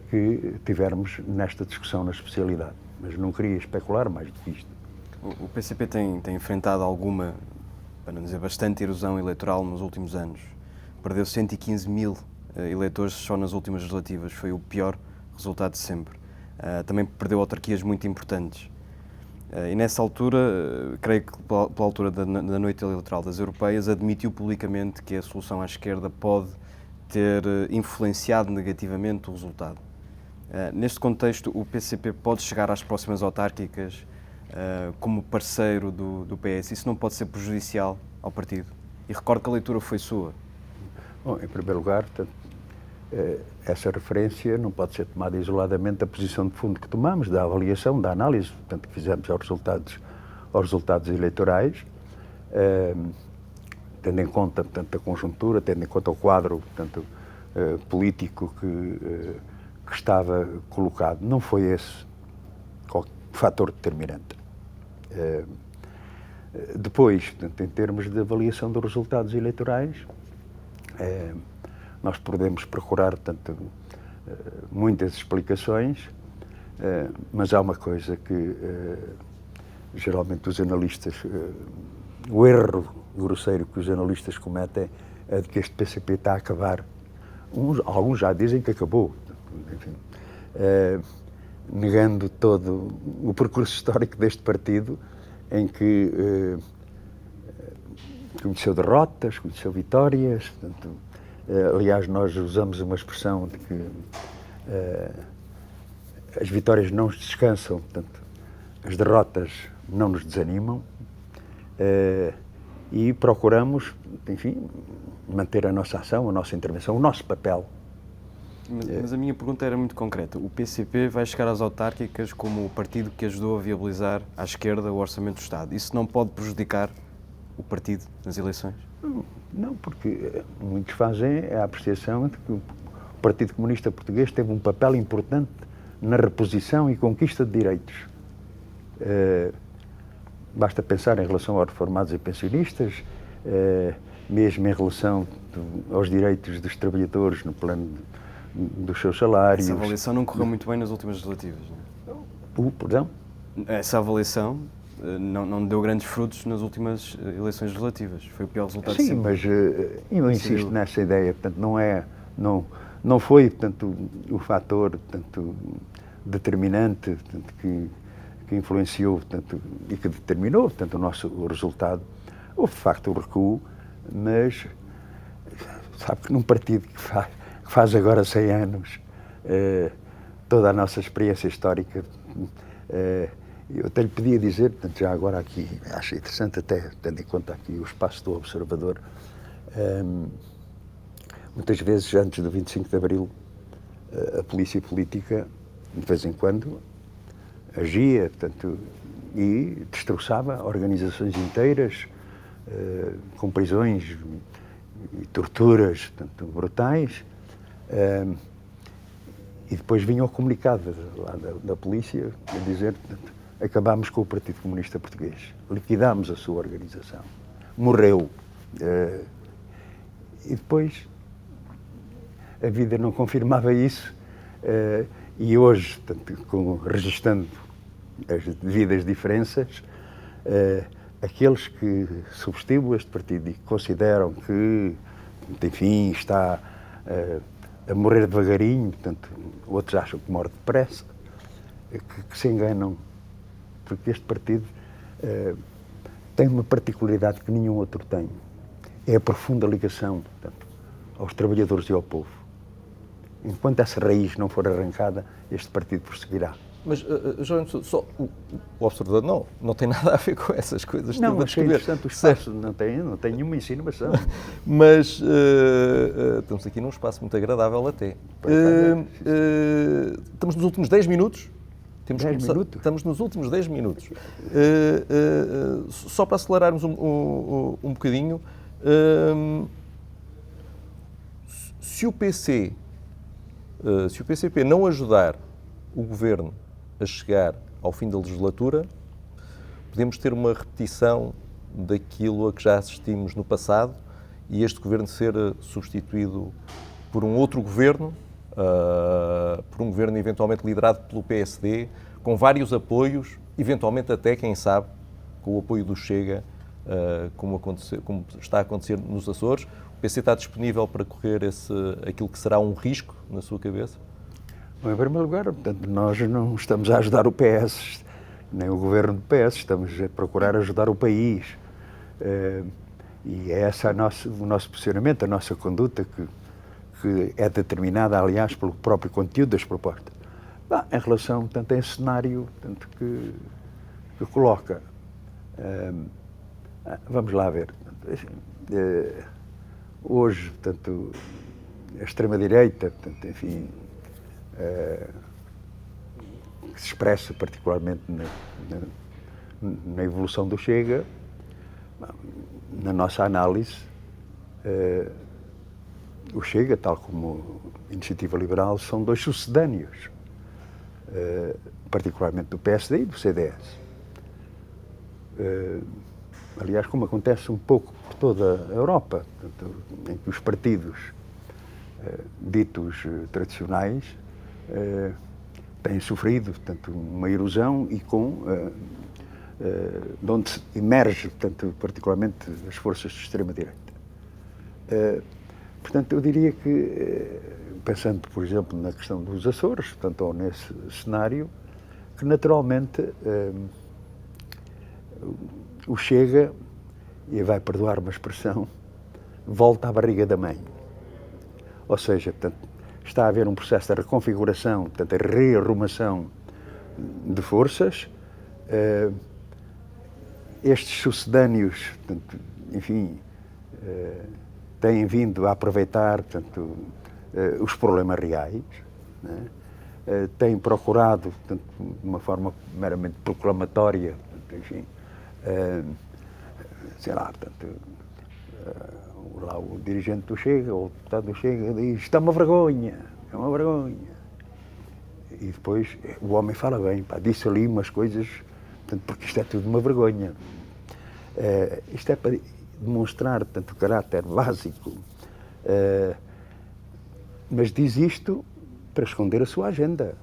que tivermos nesta discussão na especialidade. Mas não queria especular mais do que isto. O PCP tem enfrentado alguma, para não dizer bastante, erosão eleitoral nos últimos anos. Perdeu 115 mil eleitores só nas últimas legislativas. Foi o pior resultado de sempre. Também perdeu autarquias muito importantes. E nessa altura, creio que pela altura da noite eleitoral das europeias, admitiu publicamente que a solução à esquerda pode ter influenciado negativamente o resultado. Neste contexto, o PCP pode chegar às próximas autárquicas como parceiro do PS. Isso não pode ser prejudicial ao partido? E recordo que a leitura foi sua. Bom, em primeiro lugar, portanto, essa referência não pode ser tomada isoladamente da posição de fundo que tomamos, da avaliação, da análise, portanto, que fizemos aos resultados eleitorais, tendo em conta, portanto, a conjuntura, tendo em conta o quadro, portanto, político que estava colocado. Não foi esse o fator determinante. Depois, portanto, em termos de avaliação dos resultados eleitorais, nós podemos procurar, portanto, muitas explicações, mas há uma coisa que geralmente os analistas, o erro grosseiro que os analistas cometem é de que este PCP está a acabar. Alguns já dizem que acabou, enfim, negando todo o percurso histórico deste partido, em que conheceu derrotas, conheceu vitórias. Portanto, aliás, nós usamos uma expressão de que as vitórias não nos descansam, portanto, as derrotas não nos desanimam, e procuramos, enfim, manter a nossa ação, a nossa intervenção, o nosso papel. Mas a minha pergunta era muito concreta. O PCP vai chegar às autárquicas como o partido que ajudou a viabilizar à esquerda o Orçamento do Estado. Isso não pode prejudicar o partido nas eleições? Não, porque muitos fazem a apreciação de que o Partido Comunista Português teve um papel importante na reposição e conquista de direitos. Basta pensar em relação aos reformados e pensionistas, mesmo em relação aos direitos dos trabalhadores no plano dos seus salários. Essa avaliação não correu muito bem nas últimas legislativas, não é? Perdão? Essa avaliação não deu grandes frutos nas últimas eleições legislativas. Foi o pior resultado Sim, sempre. mas eu insisto nessa ideia. Portanto, não foi, portanto, o fator, portanto, determinante, portanto, que influenciou, portanto, e que determinou, portanto, o resultado. Houve, de facto, o recuo, mas sabe que num partido que faz agora 100 anos, toda a nossa experiência histórica, eu até lhe podia dizer, portanto, já agora aqui, acho interessante até, tendo em conta aqui o espaço do observador, muitas vezes, antes do 25 de Abril, a polícia política, de vez em quando, agia, portanto, e destroçava organizações inteiras, com prisões e torturas, portanto, brutais, e depois vinha o comunicado lá da polícia a dizer, portanto, acabámos com o Partido Comunista Português, liquidámos a sua organização, morreu. E depois a vida não confirmava isso, e hoje, portanto, registando as devidas diferenças, aqueles que subestimam este partido e que consideram que, enfim, está a morrer devagarinho, portanto, outros acham que morre depressa, que se enganam, porque este partido tem uma particularidade que nenhum outro tem. É a profunda ligação, portanto, aos trabalhadores e ao povo. enquanto essa raiz não for arrancada, este partido prosseguirá. Mas, João, só o Observador não tem nada a ver com essas coisas. Não, mas é interessante o espaço, não tem nenhuma insinuação. Mas estamos aqui num espaço muito agradável até. Estamos nos últimos 10 minutos. Estamos nos últimos 10 minutos. Só para acelerarmos um bocadinho, se o PCP não ajudar o Governo a chegar ao fim da legislatura, podemos ter uma repetição daquilo a que já assistimos no passado e este Governo ser substituído por um outro Governo, por um Governo eventualmente liderado pelo PSD, com vários apoios, eventualmente até, quem sabe, com o apoio do Chega, como está a acontecer nos Açores. O PC está disponível para correr aquilo que será um risco na sua cabeça? Bom, em primeiro lugar, portanto, nós não estamos a ajudar o PS, nem o governo do PS, estamos a procurar ajudar o país. E é esse o nosso posicionamento, a nossa conduta, que é determinada, aliás, pelo próprio conteúdo das propostas. Em relação, portanto, a esse cenário portanto, que coloca, vamos lá ver. Hoje, portanto, a extrema-direita, portanto, enfim, que se expressa particularmente na evolução do Chega, na nossa análise, o Chega, tal como a Iniciativa Liberal, são dois sucedâneos, particularmente do PSD e do CDS. Aliás, como acontece um pouco por toda a Europa, portanto, em que os partidos ditos tradicionais têm sofrido, portanto, uma erosão e de onde emerge, portanto, particularmente as forças de extrema-direita. Portanto, eu diria que, pensando, por exemplo, na questão dos Açores, portanto, ou nesse cenário, que naturalmente o Chega, e vai perdoar uma expressão, volta à barriga da mãe. Ou seja, portanto, está a haver um processo de reconfiguração, portanto, a rearrumação de forças. Estes sucedâneos, portanto, enfim, têm vindo a aproveitar, portanto, os problemas reais, né? Têm procurado, portanto, de uma forma meramente proclamatória, portanto, enfim, sei lá, portanto, lá o dirigente do Chega, ou o deputado do Chega, diz: isto é uma vergonha, é uma vergonha. E depois o homem fala bem, pá, disse ali umas coisas, portanto, porque isto é tudo uma vergonha. Isto é para demonstrar, portanto, o caráter básico, mas diz isto para esconder a sua agenda.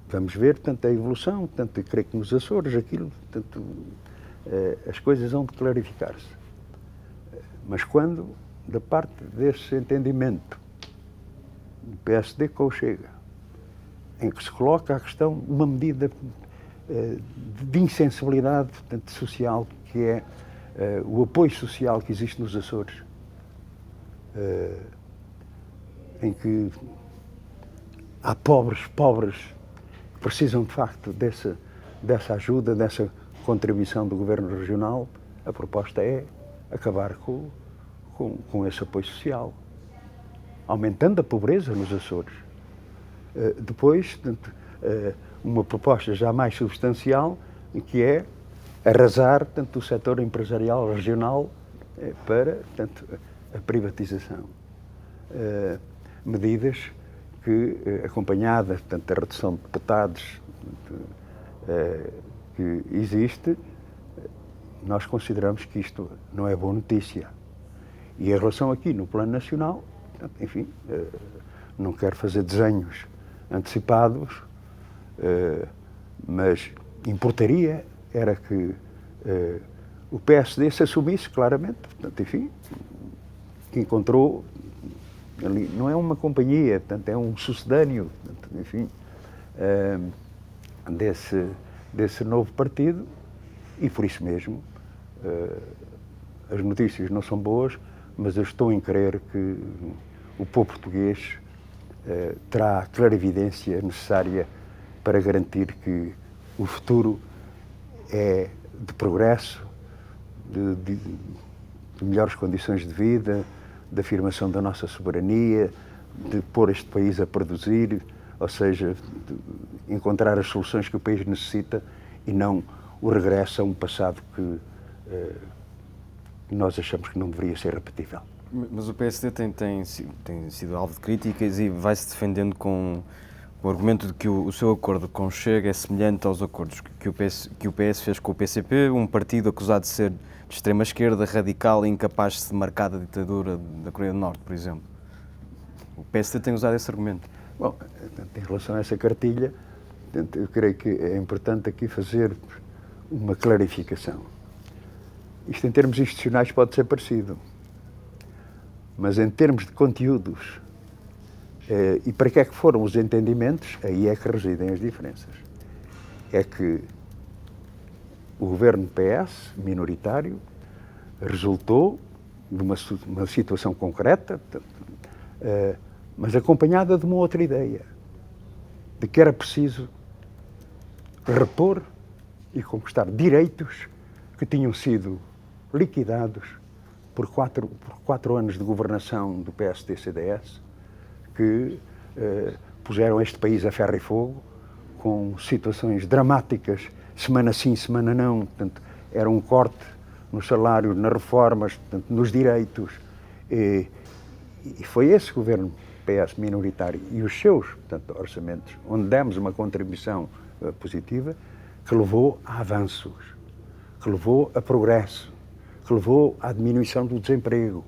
Vamos ver, portanto, a evolução, portanto, eu creio que nos Açores aquilo, portanto, as coisas vão de clarificar-se. Mas quando, da parte desse entendimento do PSD com o Chega, em que se coloca a questão de uma medida de insensibilidade, portanto, social, que é o apoio social que existe nos Açores, em que há pobres que precisam de facto dessa ajuda, dessa contribuição do Governo Regional. A proposta é acabar com esse apoio social, aumentando a pobreza nos Açores. Depois, portanto, uma proposta já mais substancial, que é arrasar, portanto, o setor empresarial regional para, portanto, a privatização. Medidas que, acompanhadas, portanto, da redução de deputados que existe, nós consideramos que isto não é boa notícia. E em relação aqui, no plano nacional, enfim, não quero fazer desenhos antecipados, mas importaria era que o PSD se assumisse claramente, portanto, enfim, que encontrou ali, não é uma companhia, portanto, é um sucedâneo, portanto, enfim, desse novo partido, e por isso mesmo as notícias não são boas, mas eu estou em crer que o povo português terá a clarividência necessária para garantir que o futuro é de progresso, de melhores condições de vida, de afirmação da nossa soberania, de pôr este país a produzir, ou seja, de encontrar as soluções que o país necessita e não o regresso a um passado que nós achamos que não deveria ser repetível. Mas o PSD tem sido alvo de críticas e vai-se defendendo com o argumento de que o seu acordo com o Chega é semelhante aos acordos que o PS fez com o PCP, um partido acusado de ser de extrema-esquerda, radical e incapaz de se demarcar da ditadura da Coreia do Norte, por exemplo. O PSD tem usado esse argumento. Bom, em relação a essa cartilha, eu creio que é importante aqui fazer uma clarificação. Isto em termos institucionais pode ser parecido, mas em termos de conteúdos e para que é que foram os entendimentos, aí é que residem as diferenças. É que o governo PS, minoritário, resultou de uma situação concreta, mas acompanhada de uma outra ideia, de que era preciso repor e conquistar direitos que tinham sido liquidados por quatro anos de governação do PSD-CDS, que puseram este país a ferro e fogo, com situações dramáticas, semana sim, semana não. Portanto, era um corte no salário, nas reformas, portanto, nos direitos. E foi esse governo PS minoritário e os seus, portanto, orçamentos, onde demos uma contribuição positiva, que levou a avanços, que levou a progresso, que levou à diminuição do desemprego.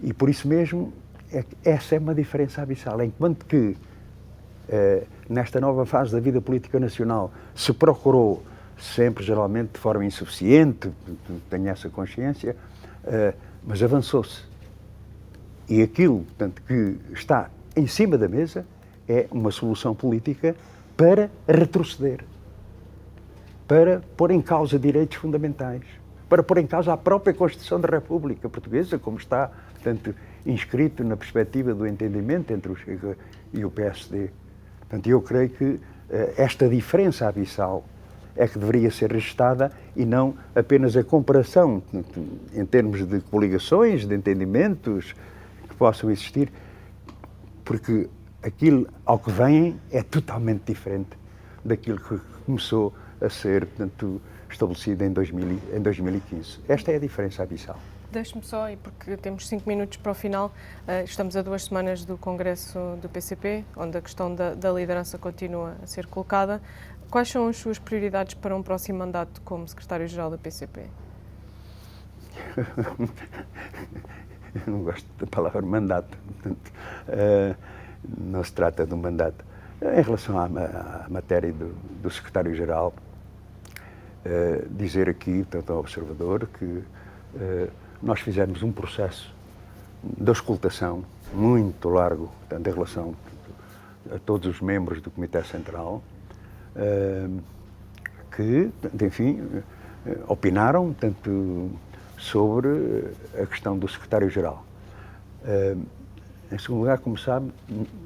E por isso mesmo, essa é uma diferença abissal. Enquanto que, nesta nova fase da vida política nacional, se procurou, sempre geralmente de forma insuficiente, tenho essa consciência, mas avançou-se. E aquilo, portanto, que está em cima da mesa é uma solução política para retroceder, para pôr em causa direitos fundamentais, para pôr em causa a própria Constituição da República Portuguesa, como está, portanto, inscrito na perspectiva do entendimento entre o Chega e o PSD. Portanto, eu creio que esta diferença abissal é que deveria ser registada e não apenas a comparação em termos de coligações, de entendimentos que possam existir, porque aquilo ao que vêm é totalmente diferente daquilo que começou a ser, portanto, estabelecido em 2015. Esta é a diferença abissal. Deixe-me só, e porque temos 5 minutos para o final, estamos a 2 semanas do Congresso do PCP, onde a questão da liderança continua a ser colocada. Quais são as suas prioridades para um próximo mandato como secretário-geral do PCP? Eu não gosto da palavra mandato, portanto, não se trata de um mandato. Em relação à matéria do secretário-geral, dizer aqui, portanto, ao observador, que nós fizemos um processo de auscultação muito largo, portanto, em relação a todos os membros do Comitê Central, que, enfim, opinaram, portanto, sobre a questão do secretário-geral. Em segundo lugar, como sabe,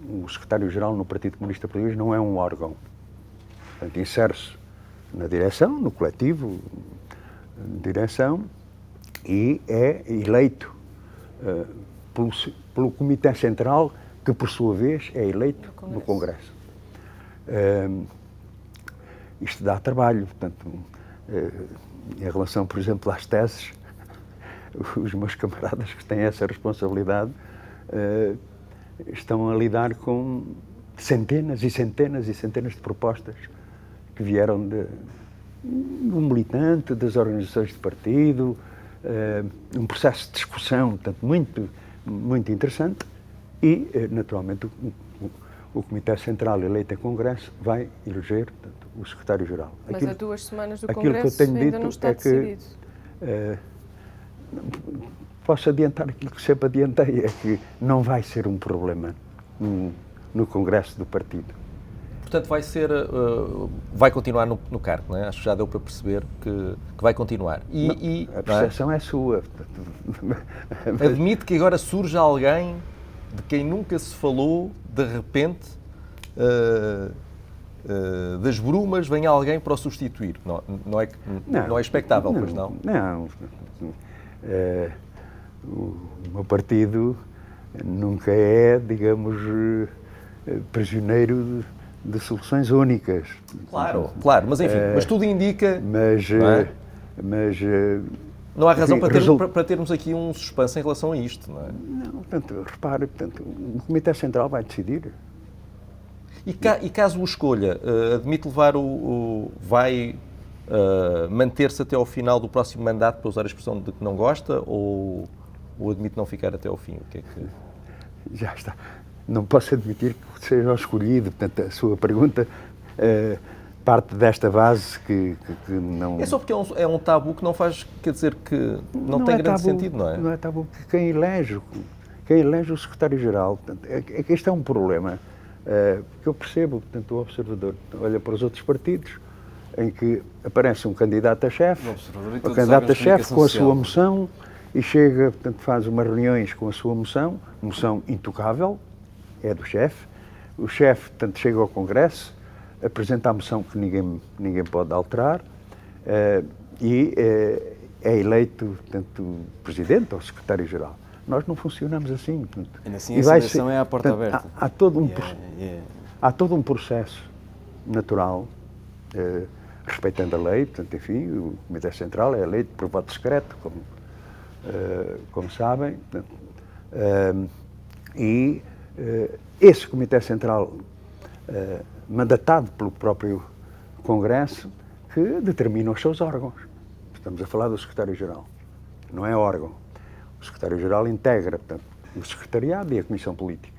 o secretário-geral no Partido Comunista Português não é um órgão. Portanto, insere-se na direção, no coletivo de direção, e é eleito pelo Comitê Central, que por sua vez é eleito no Congresso. Isto dá trabalho, portanto, em relação, por exemplo, às teses, os meus camaradas que têm essa responsabilidade estão a lidar com centenas e centenas e centenas de propostas que vieram do militante, das organizações de partido, um processo de discussão, portanto, muito, muito interessante e, naturalmente, o Comitê Central eleito em Congresso vai eleger, portanto, o secretário-geral. Mas a 2 semanas do Congresso ainda não está decidido. Posso adiantar aquilo que sempre adiantei, é que não vai ser um problema no Congresso do partido. portanto, vai continuar no cargo, não é? Acho que já deu para perceber que vai continuar. A percepção é sua. Admite que agora surge alguém de quem nunca se falou, de repente, das brumas, vem alguém para o substituir. Não é expectável, pois não? Não. O meu partido nunca é, digamos, prisioneiro de soluções únicas. Claro, mas enfim, mas tudo indica... Não há razão para termos aqui um suspense em relação a isto, não é? Não, portanto, repare, o Comitê Central vai decidir. E caso o escolha, admite levar vai manter-se até ao final do próximo mandato, para usar a expressão de que não gosta, ou admite não ficar até ao fim? O que é que... Já está. Não posso admitir que seja o escolhido. Portanto, a sua pergunta parte desta base que não... É só porque é um tabu que não faz, quer dizer, que não tem grande sentido, não é? Não é tabu, porque quem elege o secretário-geral, é que este é um problema que eu percebo, portanto, o observador olha para os outros partidos, em que aparece um candidato a chefe, o candidato a chefe com a sua moção, e chega, portanto, faz umas reuniões com a sua moção intocável, é do chefe. O chefe, portanto, chega ao Congresso, apresenta a moção que ninguém pode alterar e é eleito, portanto, presidente ou secretário-geral. Nós não funcionamos assim. Portanto, e assim essa eleição é à porta aberta. Há todo um processo natural, respeitando a lei, portanto, enfim, o Comitê Central é eleito por voto secreto, como sabem, e esse Comitê Central, mandatado pelo próprio Congresso, que determina os seus órgãos. Estamos a falar do Secretário-Geral, não é órgão. O Secretário-Geral integra, portanto, o Secretariado e a Comissão Política.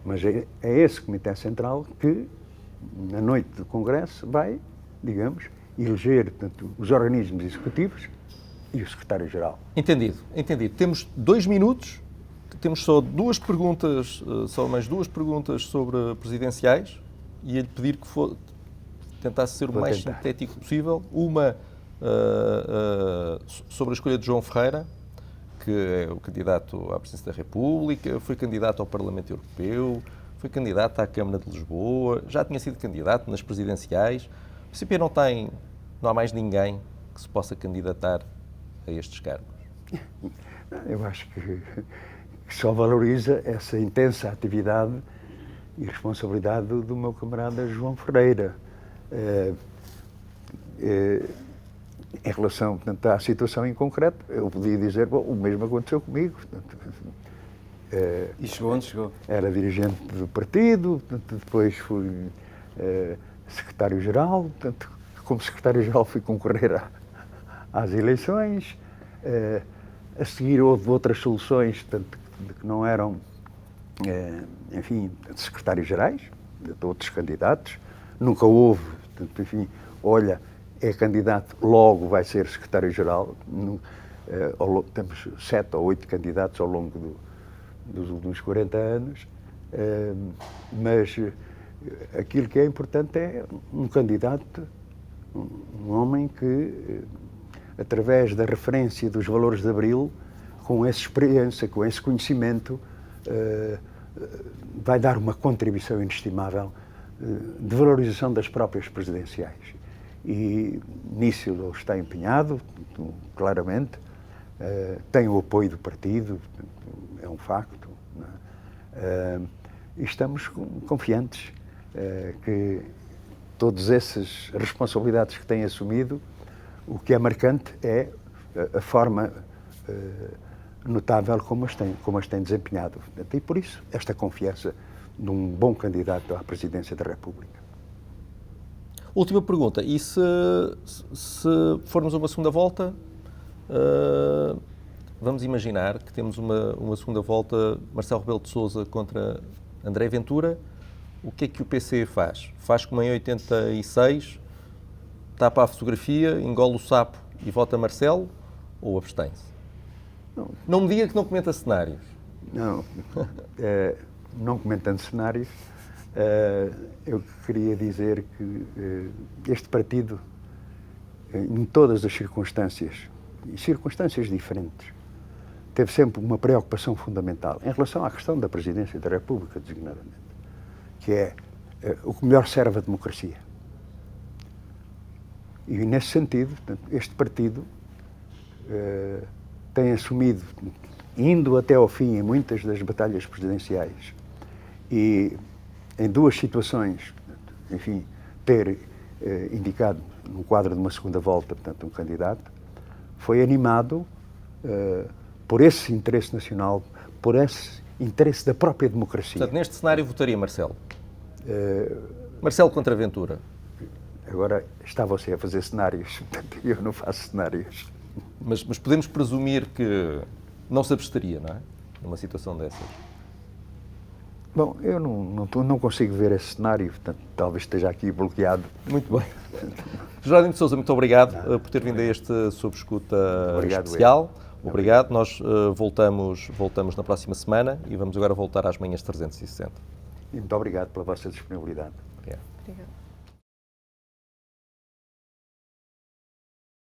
Mas é esse Comitê Central que, na noite do Congresso, vai, digamos, eleger, portanto, os organismos executivos e o Secretário-Geral. Entendido. Temos 2 minutos, temos só mais duas perguntas sobre presidenciais, e ia-lhe pedir que tentasse ser o mais sintético possível. Uma sobre a escolha de João Ferreira, que é o candidato à presidência da República, foi candidato ao Parlamento Europeu, foi candidato à Câmara de Lisboa, já tinha sido candidato nas presidenciais. O PCP não há mais ninguém que se possa candidatar a estes cargos. Eu acho que só valoriza essa intensa atividade e responsabilidade do meu camarada João Ferreira. Em relação, portanto, à situação em concreto, eu podia dizer, o mesmo aconteceu comigo. Portanto, e chegou onde chegou? Era dirigente do partido, portanto, depois fui secretário-geral, portanto, como secretário-geral fui concorrer às eleições. A seguir houve outras soluções, portanto, que não eram, enfim, secretários-gerais, de outros candidatos. Nunca houve, portanto, enfim, olha, é candidato, logo vai ser secretário-geral. Temos 7 ou 8 candidatos ao longo dos últimos 40 anos, mas aquilo que é importante é um candidato, um homem que, através da referência dos valores de Abril, com essa experiência, com esse conhecimento, vai dar uma contribuição inestimável de valorização das próprias presidenciais. E nisso ele está empenhado, claramente, tem o apoio do partido, é um facto, não é? E estamos confiantes que todas essas responsabilidades que tem assumido, o que é marcante é a forma notável como as tem desempenhado. E por isso, esta confiança de um bom candidato à presidência da República. Última pergunta. E se formos a uma segunda volta, vamos imaginar que temos uma segunda volta, Marcelo Rebelo de Sousa contra André Ventura, o que é que o PC faz? Faz como em 86, tapa a fotografia, engole o sapo e vota Marcelo, ou abstém-se? Não me diga que não comenta cenários. Não, não comentando cenários, Eu queria dizer que este partido, em todas as circunstâncias, e circunstâncias diferentes, teve sempre uma preocupação fundamental em relação à questão da Presidência da República, designadamente, que é o que melhor serve a democracia. E, nesse sentido, este partido tem assumido, indo até ao fim em muitas das batalhas presidenciais, e em duas situações, enfim, ter indicado no quadro de uma segunda volta, portanto, um candidato, foi animado por esse interesse nacional, por esse interesse da própria democracia. Portanto, neste cenário votaria Marcelo? Marcelo contra Ventura? Agora está você a fazer cenários, portanto, eu não faço cenários. Mas podemos presumir que não se absteria, não é? Numa situação dessas. Bom, eu não consigo ver esse cenário, portanto, talvez esteja aqui bloqueado. Muito bem. Jerónimo de Sousa, muito obrigado por ter vindo a este Sob Escuta especial. Obrigado. Nós voltamos na próxima semana e vamos agora voltar às manhãs 360. E muito obrigado pela vossa disponibilidade. Obrigado. Obrigada.